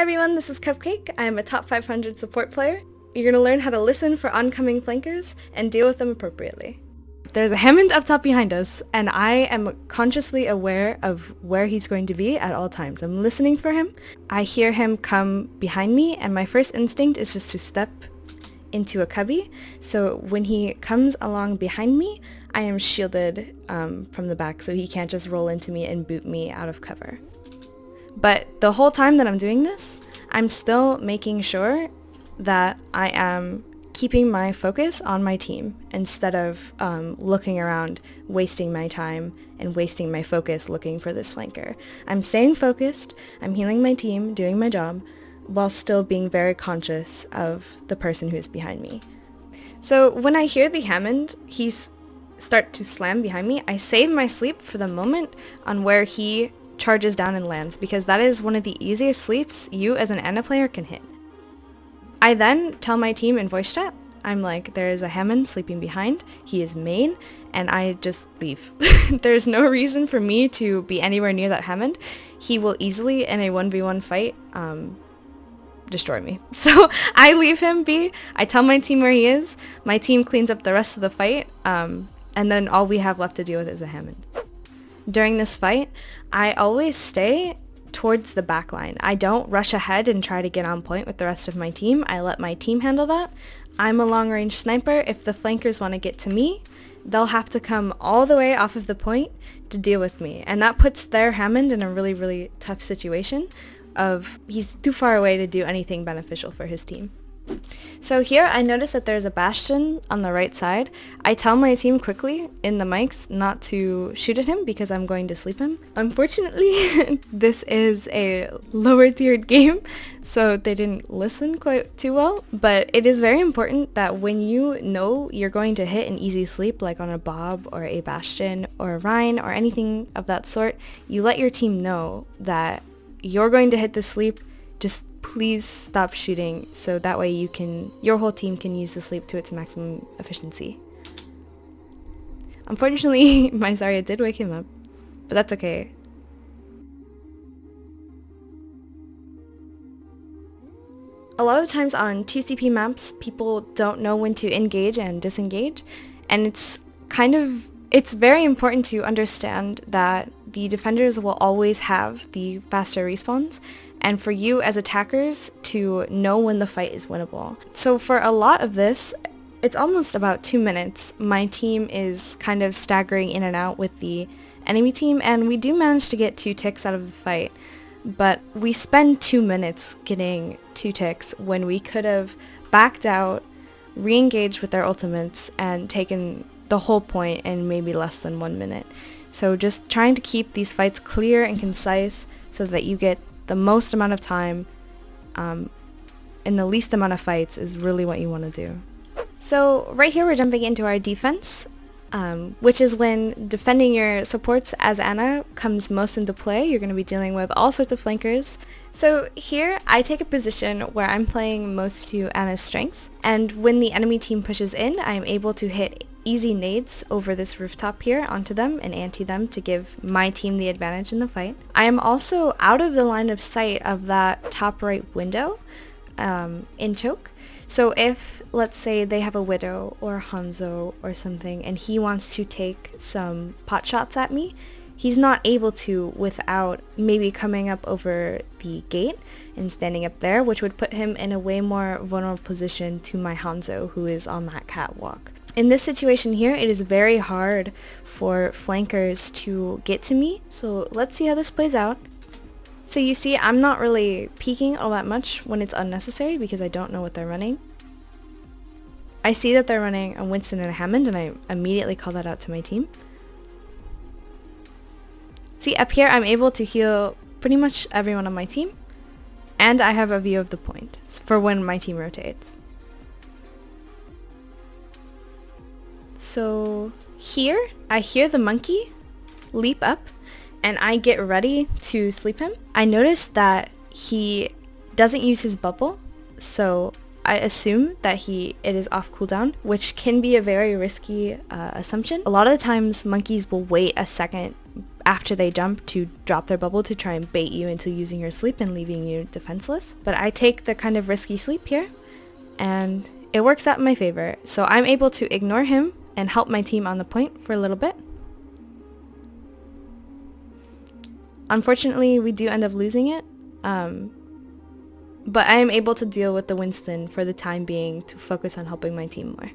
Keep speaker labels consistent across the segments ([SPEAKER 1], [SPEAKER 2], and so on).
[SPEAKER 1] Hey everyone, this is Cupcake. I am a top 500 support player. You're going to learn how to listen for oncoming flankers and deal with them appropriately. There's a Hammond up top behind us, and I am consciously aware of where he's going to be at all times. I'm listening for him. I hear him come behind me, and my first instinct is just to step into a cubby. So when he comes along behind me, I am shielded from the back, so he can't just roll into me and boot me out of cover. But the whole time that I'm doing this, I'm still making sure that I am keeping my focus on my team instead of looking around, wasting my time and wasting my focus looking for this flanker. I'm staying focused, I'm healing my team, doing my job, while still being very conscious of the person who's behind me. So when I hear the Hammond, start to slam behind me, I save my sleep for the moment on where he charges down and lands, because that is one of the easiest sleeps you as an Ana player can hit. I then tell my team in voice chat, I'm like, there is a Hammond sleeping behind, he is main, and I just leave. There's no reason for me to be anywhere near that Hammond. He will easily, in a 1v1 fight, destroy me. So I leave him be, I tell my team where he is, my team cleans up the rest of the fight, and then all we have left to deal with is a Hammond. During this fight, I always stay towards the back line. I don't rush ahead and try to get on point with the rest of my team. I let my team handle that. I'm a long-range sniper. If the flankers want to get to me, they'll have to come all the way off of the point to deal with me. And that puts their Hammond in a really, really tough situation of he's too far away to do anything beneficial for his team. So here I notice that there's a Bastion on the right side. I tell my team quickly in the mics not to shoot at him because I'm going to sleep him. Unfortunately, this is a lower tiered game, so they didn't listen quite too well, but it is very important that when you know you're going to hit an easy sleep, like on a Bob or a Bastion or a Rhine or anything of that sort, you let your team know that you're going to hit the sleep. Just please stop shooting, so that way your whole team can use the sleep to its maximum efficiency. Unfortunately, my Zarya did wake him up, but that's okay. A lot of the times on 2CP maps, people don't know when to engage and disengage, and it's very important to understand that the defenders will always have the faster respawns, and for you as attackers to know when the fight is winnable. So for a lot of this, it's almost about 2 minutes. My team is kind of staggering in and out with the enemy team, and we do manage to get 2 ticks out of the fight, but we spend 2 minutes getting 2 ticks when we could have backed out, re-engaged with their ultimates, and taken the whole point in maybe less than 1 minute. So just trying to keep these fights clear and concise so that you get the most amount of time in the least amount of fights is really what you want to do. So right here we're jumping into our defense, which is when defending your supports as Ana comes most into play. You're going to be dealing with all sorts of flankers. So here I take a position where I'm playing most to Ana's strengths, and when the enemy team pushes in, I am able to hit easy nades over this rooftop here onto them and anti them to give my team the advantage in the fight. I am also out of the line of sight of that top right window in choke. So if, let's say, they have a Widow or Hanzo or something and he wants to take some pot shots at me, he's not able to without maybe coming up over the gate and standing up there, which would put him in a way more vulnerable position to my Hanzo, who is on that catwalk. In this situation here, it is very hard for flankers to get to me, so let's see how this plays out. So you see, I'm not really peeking all that much when it's unnecessary because I don't know what they're running. I see that they're running a Winston and a Hammond, and I immediately call that out to my team. See, up here I'm able to heal pretty much everyone on my team, and I have a view of the point for when my team rotates. So here, I hear the monkey leap up, and I get ready to sleep him. I notice that he doesn't use his bubble, so I assume that it is off cooldown, which can be a very risky assumption. A lot of the times, monkeys will wait a second after they jump to drop their bubble to try and bait you into using your sleep and leaving you defenseless. But I take the kind of risky sleep here, and it works out in my favor. So I'm able to ignore him and help my team on the point for a little bit. Unfortunately, we do end up losing it, but I am able to deal with the Winston for the time being to focus on helping my team more.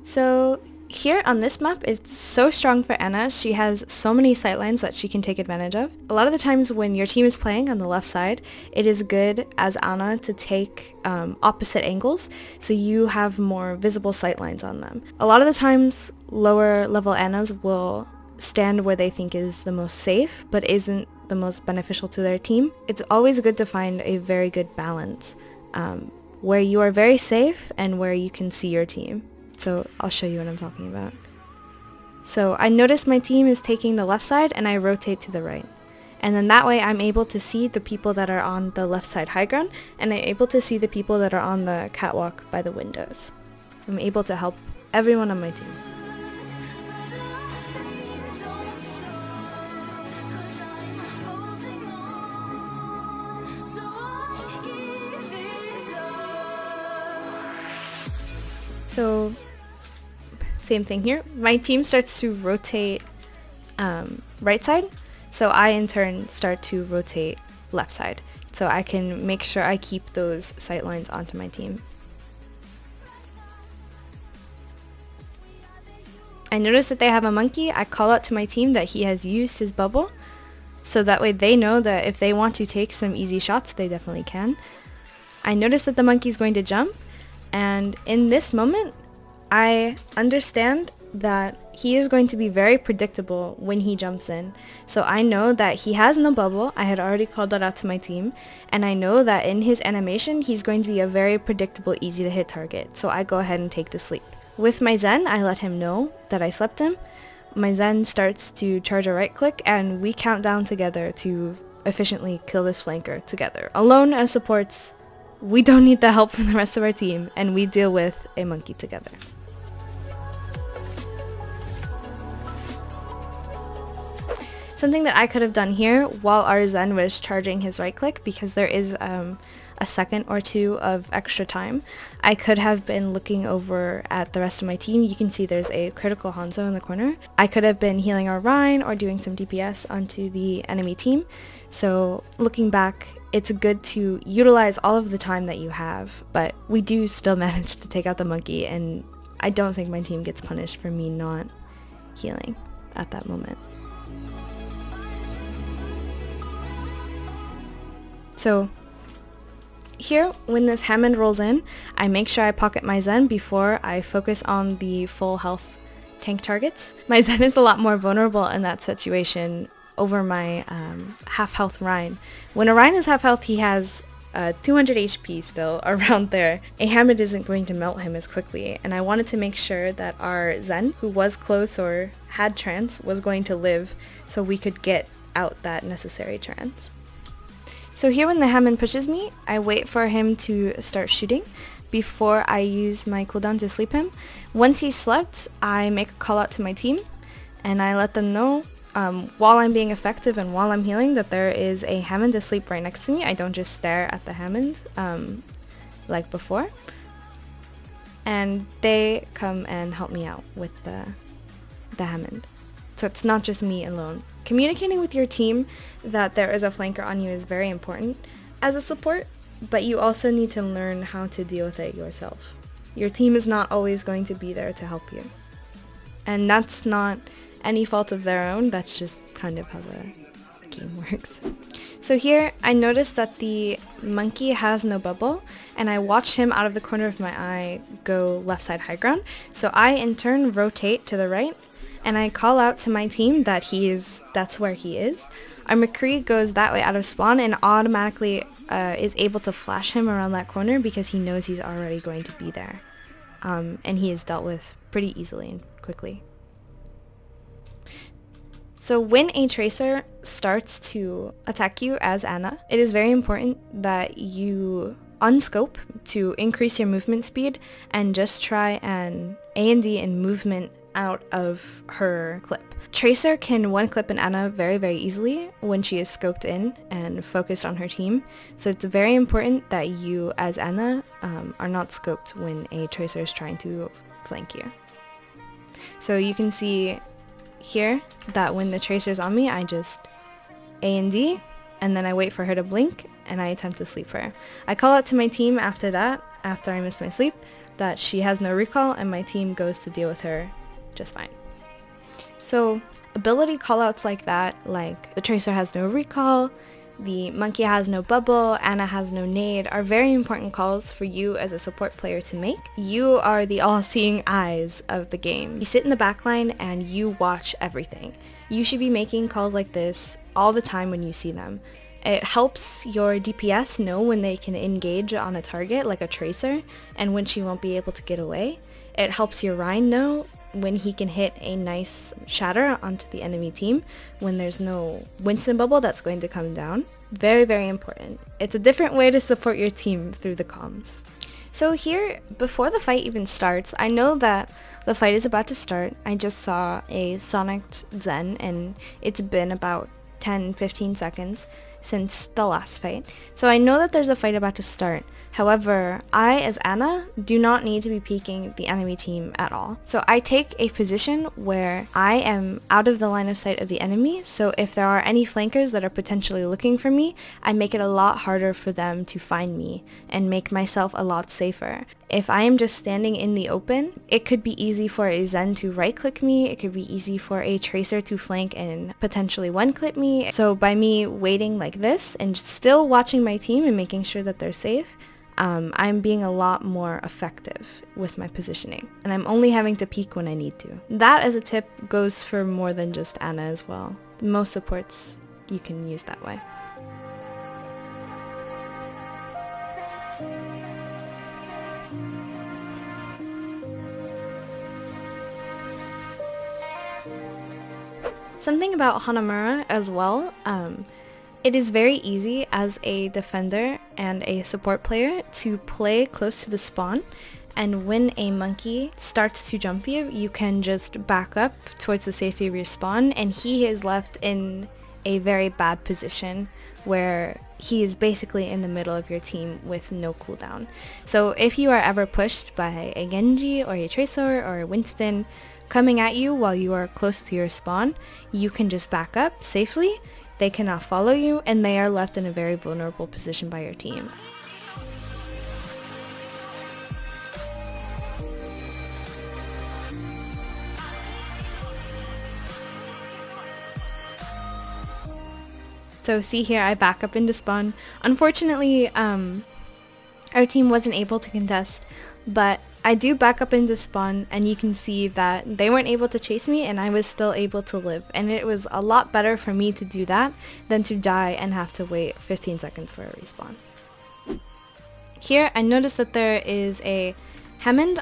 [SPEAKER 1] So here on this map, it's so strong for Anna. She has so many sightlines that she can take advantage of. A lot of the times when your team is playing on the left side, it is good as Anna to take opposite angles so you have more visible sightlines on them. A lot of the times lower level Annas will stand where they think is the most safe but isn't the most beneficial to their team. It's always good to find a very good balance where you are very safe and where you can see your team. So I'll show you what I'm talking about. So I notice my team is taking the left side and I rotate to the right. And then that way I'm able to see the people that are on the left side high ground, and I'm able to see the people that are on the catwalk by the windows. I'm able to help everyone on my team. So same thing here. My team starts to rotate right side, so I in turn start to rotate left side, so I can make sure I keep those sight lines onto my team. I notice that they have a monkey. I call out to my team that he has used his bubble, so that way they know that if they want to take some easy shots, they definitely can. I notice that the monkey's going to jump, and in this moment, I understand that he is going to be very predictable when he jumps in. So I know that he has no bubble. I had already called that out to my team. And I know that in his animation, he's going to be a very predictable, easy to hit target. So I go ahead and take the sleep. With my Zen, I let him know that I slept him. My Zen starts to charge a right click, and we count down together to efficiently kill this flanker together. Alone as supports, we don't need the help from the rest of our team, and we deal with a monkey together. Something that I could have done here while our Zen was charging his right click, because there is a second or two of extra time, I could have been looking over at the rest of my team. You can see there's a critical Hanzo in the corner. I could have been healing our Rhine or doing some DPS onto the enemy team. So looking back, it's good to utilize all of the time that you have, but we do still manage to take out the monkey, and I don't think my team gets punished for me not healing at that moment. So here, when this Hammond rolls in, I make sure I pocket my Zen before I focus on the full health tank targets. My Zen is a lot more vulnerable in that situation over my half health Rhine. When a Rhine is half health, he has 200 HP still around there. A Hammond isn't going to melt him as quickly, and I wanted to make sure that our Zen, who was close or had trance, was going to live so we could get out that necessary trance. So here when the Hammond pushes me, I wait for him to start shooting before I use my cooldown to sleep him. Once he's slept, I make a call out to my team, and I let them know while I'm being effective and while I'm healing that there is a Hammond asleep right next to me. I don't just stare at the Hammond like before. And they come and help me out with the Hammond. So it's not just me alone. Communicating with your team that there is a flanker on you is very important as a support, but you also need to learn how to deal with it yourself. Your team is not always going to be there to help you. And that's not any fault of their own, that's just kind of how the game works. So here, I noticed that the monkey has no bubble, and I watch him out of the corner of my eye go left side high ground. So I in turn rotate to the right, and I call out to my team that that's where he is. Our McCree goes that way out of spawn and automatically is able to flash him around that corner because he knows he's already going to be there. And he is dealt with pretty easily and quickly. So when a tracer starts to attack you as Anna, it is very important that you unscope to increase your movement speed and just try and A&D and movement out of her clip. Tracer can one clip an Ana very, very easily when she is scoped in and focused on her team. So it's very important that you as Ana are not scoped when a Tracer is trying to flank you. So you can see here that when the Tracer's on me, I just A and D, and then I wait for her to blink and I attempt to sleep her. I call out to my team after that, after I miss my sleep, that she has no recall and my team goes to deal with her just fine. So ability callouts like that, like the Tracer has no recall, the Monkey has no bubble, Ana has no nade, are very important calls for you as a support player to make. You are the all-seeing eyes of the game. You sit in the backline and you watch everything. You should be making calls like this all the time when you see them. It helps your DPS know when they can engage on a target like a Tracer and when she won't be able to get away. It helps your Rhine know when he can hit a nice shatter onto the enemy team when there's no Winston bubble that's going to come down. Very, very important. It's a different way to support your team through the comms. So here, before the fight even starts, I know that the fight is about to start. I just saw a Sonic Zen and it's been about 10-15 seconds since the last fight. So I know that there's a fight about to start. However, I as Ana do not need to be peeking the enemy team at all. So I take a position where I am out of the line of sight of the enemy, so if there are any flankers that are potentially looking for me, I make it a lot harder for them to find me and make myself a lot safer. If I am just standing in the open, it could be easy for a Zen to right click me, it could be easy for a Tracer to flank and potentially one clip me. So by me waiting like this and still watching my team and making sure that they're safe, I'm being a lot more effective with my positioning, and I'm only having to peek when I need to. That as a tip goes for more than just Ana as well. Most supports you can use that way. Something about Hanamura as well, it is very easy as a defender and a support player to play close to the spawn, and when a monkey starts to jump you, you can just back up towards the safety of your spawn, and he is left in a very bad position where he is basically in the middle of your team with no cooldown. So if you are ever pushed by a Genji or a Tracer or a Winston coming at you while you are close to your spawn, you can just back up safely. They cannot follow you, and they are left in a very vulnerable position by your team. So see here, I back up into spawn. Unfortunately, our team wasn't able to contest, but I do back up into spawn, and you can see that they weren't able to chase me and I was still able to live, and it was a lot better for me to do that than to die and have to wait 15 seconds for a respawn. Here I noticed that there is a Hammond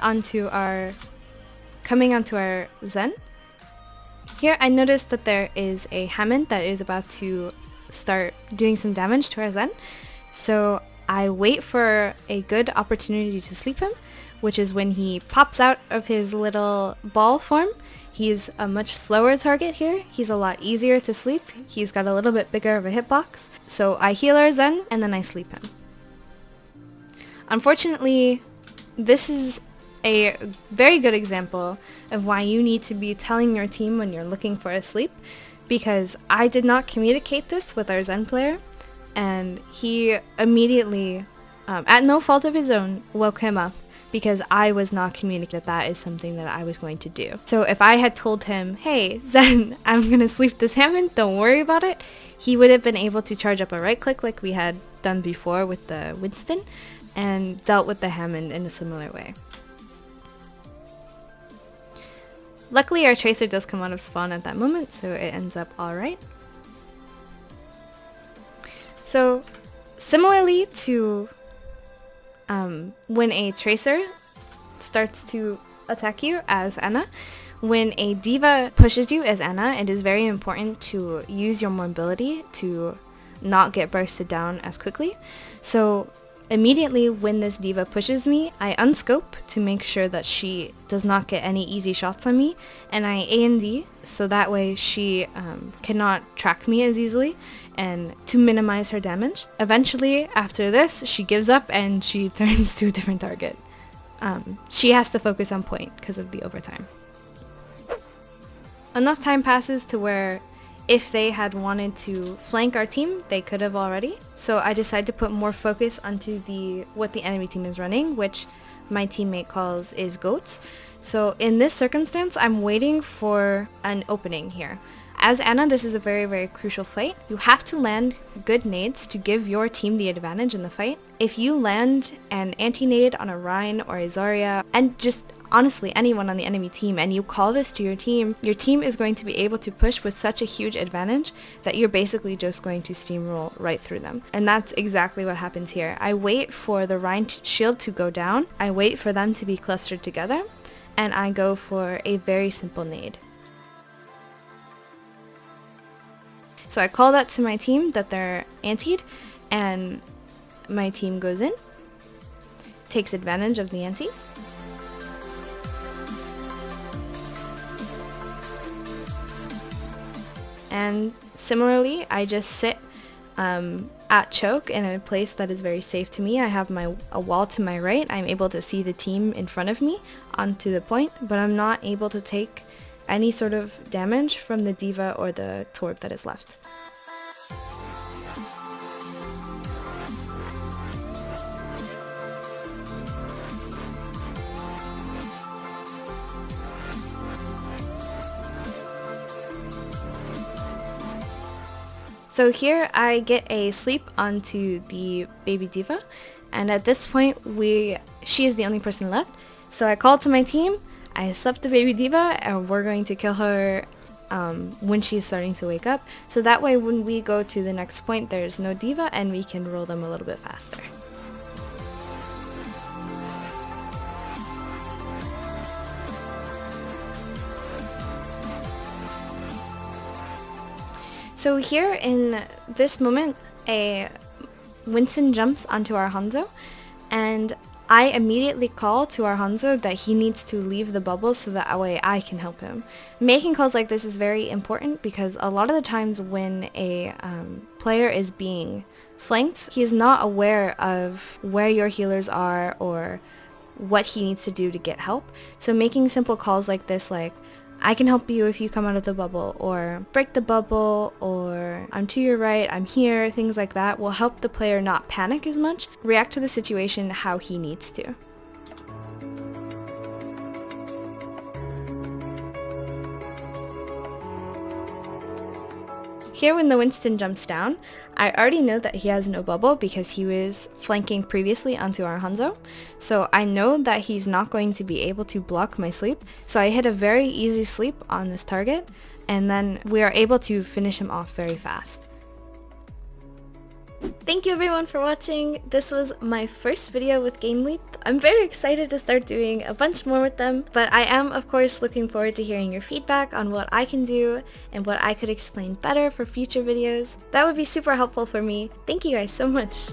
[SPEAKER 1] coming onto our Zen. Here I noticed that there is a Hammond that is about to start doing some damage to our Zen, so I wait for a good opportunity to sleep him, which is when he pops out of his little ball form. He's a much slower target here. He's a lot easier to sleep. He's got a little bit bigger of a hitbox. So I heal our Zen and then I sleep him. Unfortunately, this is a very good example of why you need to be telling your team when you're looking for a sleep, because I did not communicate this with our Zen player, and he immediately, at no fault of his own, woke him up because I was not communicating that is something that I was going to do. So if I had told him, hey, Zen, I'm gonna sleep this Hammond, don't worry about it, he would have been able to charge up a right click like we had done before with the Winston and dealt with the Hammond in a similar way. Luckily our Tracer does come out of spawn at that moment, so it ends up alright. So similarly to when a Tracer starts to attack you as Ana, when a Diva pushes you as Ana, it is very important to use your mobility to not get bursted down as quickly. So Immediately when this diva pushes me, I unscope to make sure that she does not get any easy shots on me, and I A&D so that way she cannot track me as easily and to minimize her damage. Eventually, after this, she gives up and she turns to a different target. She has to focus on point because of the overtime. Enough time passes to where if they had wanted to flank our team, they could have already. So I decided to put more focus onto what the enemy team is running, which my teammate calls is goats. So in this circumstance, I'm waiting for an opening here. As Anna, this is a very, very crucial fight. You have to land good nades to give your team the advantage in the fight. If you land an anti-nade on a Rhine or a Zarya, and just honestly anyone on the enemy team, and you call this to your team is going to be able to push with such a huge advantage that you're basically just going to steamroll right through them. And that's exactly what happens here. I wait for the Rhine shield to go down, I wait for them to be clustered together, and I go for a very simple nade. So I call that to my team that they're antied, and my team goes in, takes advantage of the anti, and similarly I just sit at choke in a place that is very safe to me. I have a wall to my right. I'm able to see the team in front of me onto the point, but I'm not able to take any sort of damage from the diva or the torp that is left. So here I get a sleep onto the baby diva, and at this point she is the only person left. So I call to my team, I slept the baby diva, and we're going to kill her when she's starting to wake up. So that way when we go to the next point there's no diva and we can roll them a little bit faster. So here in this moment, a Winston jumps onto our Hanzo, and I immediately call to our Hanzo that he needs to leave the bubble so that way I can help him. Making calls like this is very important because a lot of the times when a player is being flanked, he is not aware of where your healers are or what he needs to do to get help. So making simple calls like this, like, I can help you if you come out of the bubble, or break the bubble, or I'm to your right, I'm here, things like that will help the player not panic as much, react to the situation how he needs to. Here when the Winston jumps down, I already know that he has no bubble because he was flanking previously onto our Hanzo. So I know that he's not going to be able to block my sleep. So I hit a very easy sleep on this target, and then we are able to finish him off very fast. Thank you everyone for watching. This was my first video with GameLeap. I'm very excited to start doing a bunch more with them, but I am of course looking forward to hearing your feedback on what I can do and what I could explain better for future videos. That would be super helpful for me. Thank you guys so much.